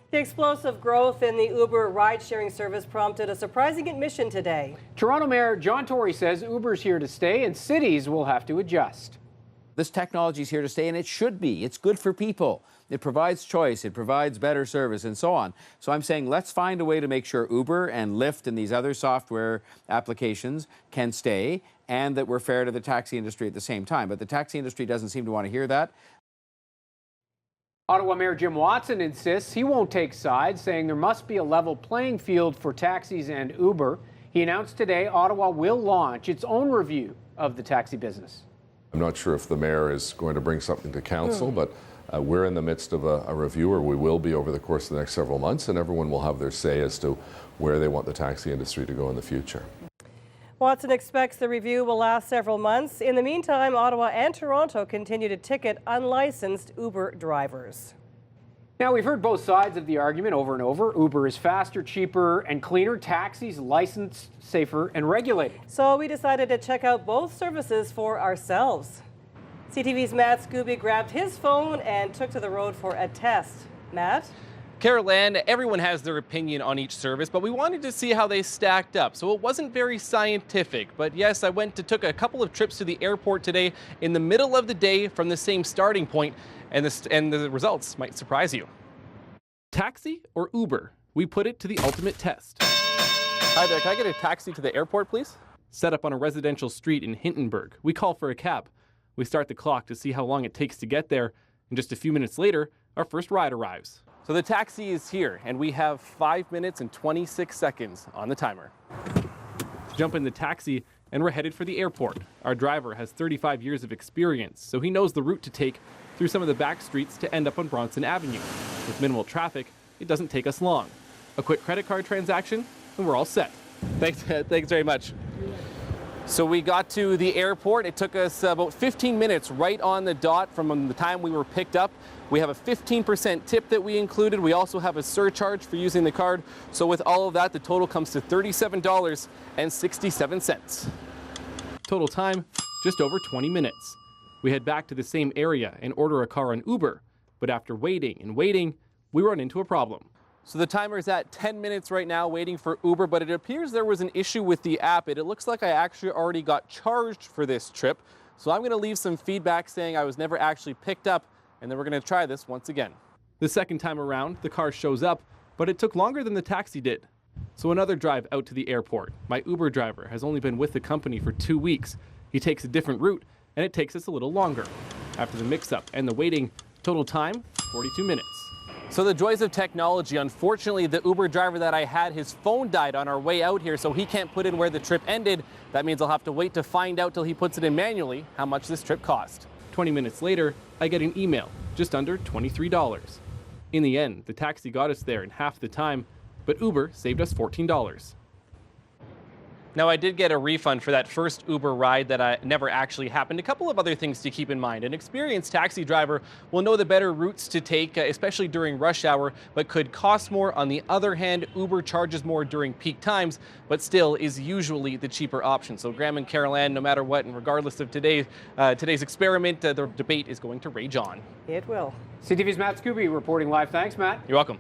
The explosive growth in the Uber ride-sharing service prompted a surprising admission today. Toronto Mayor John Tory says Uber's here to stay and cities will have to adjust. This technology is here to stay, and it should be. It's good for people. It provides choice, it provides better service, and so on. So I'm saying let's find a way to make sure Uber and Lyft and these other software applications can stay, and that we're fair to the taxi industry at the same time. But the taxi industry doesn't seem to want to hear that. Ottawa Mayor Jim Watson insists he won't take sides, saying there must be a level playing field for taxis and Uber. He announced today Ottawa will launch its own review of the taxi business. I'm not sure if the mayor is going to bring something to council, but we're in the midst of a review, or we will be over the course of the next several months, and everyone will have their say as to where they want the taxi industry to go in the future. Watson expects the review will last several months. In the meantime, Ottawa and Toronto continue to ticket unlicensed Uber drivers. Now, we've heard both sides of the argument over and over. Uber is faster, cheaper, and cleaner. Taxis licensed, safer, and regulated. So we decided to check out both services for ourselves. CTV's Matt Skube grabbed his phone and took to the road for a test. Matt? Carol Ann, everyone has their opinion on each service, but we wanted to see how they stacked up. So it wasn't very scientific, but yes, I took a couple of trips to the airport today in the middle of the day from the same starting point, and the results might surprise you. Taxi or Uber? We put it to the ultimate test. Hi there, can I get a taxi to the airport, please? Set up on a residential street in Hintonburg. We call for a cab. We start the clock to see how long it takes to get there, and just a few minutes later, our first ride arrives. So the taxi is here, and we have 5 minutes and 26 seconds on the timer. Jump in the taxi, and we're headed for the airport. Our driver has 35 years of experience, so he knows the route to take through some of the back streets to end up on Bronson Avenue. With minimal traffic, it doesn't take us long. A quick credit card transaction, and we're all set. Thanks very much. So we got to the airport. It took us about 15 minutes right on the dot from the time we were picked up. We have a 15% tip that we included. We also have a surcharge for using the card. So with all of that, the total comes to $37.67. Total time, just over 20 minutes. We head back to the same area and order a car on Uber. But after waiting and waiting, we run into a problem. So the timer is at 10 minutes right now waiting for Uber, but it appears there was an issue with the app. It looks like I actually already got charged for this trip. So I'm going to leave some feedback saying I was never actually picked up, and then we're going to try this once again. The second time around, the car shows up, but it took longer than the taxi did. So another drive out to the airport. My Uber driver has only been with the company for 2 weeks. He takes a different route, and it takes us a little longer. After the mix-up and the waiting, total time, 42 minutes. So the joys of technology. Unfortunately, the Uber driver that I had, his phone died on our way out here, so he can't put in where the trip ended. That means I'll have to wait to find out till he puts it in manually how much this trip cost. 20 minutes later, I get an email, just under $23. In the end, the taxi got us there in half the time, but Uber saved us $14. Now, I did get a refund for that first Uber ride that never actually happened. A couple of other things to keep in mind. An experienced taxi driver will know the better routes to take, especially during rush hour, but could cost more. On the other hand, Uber charges more during peak times, but still is usually the cheaper option. So Graham and Carol Ann, no matter what, and regardless of today's experiment, the debate is going to rage on. It will. CTV's Matt Skube reporting live. Thanks, Matt. You're welcome.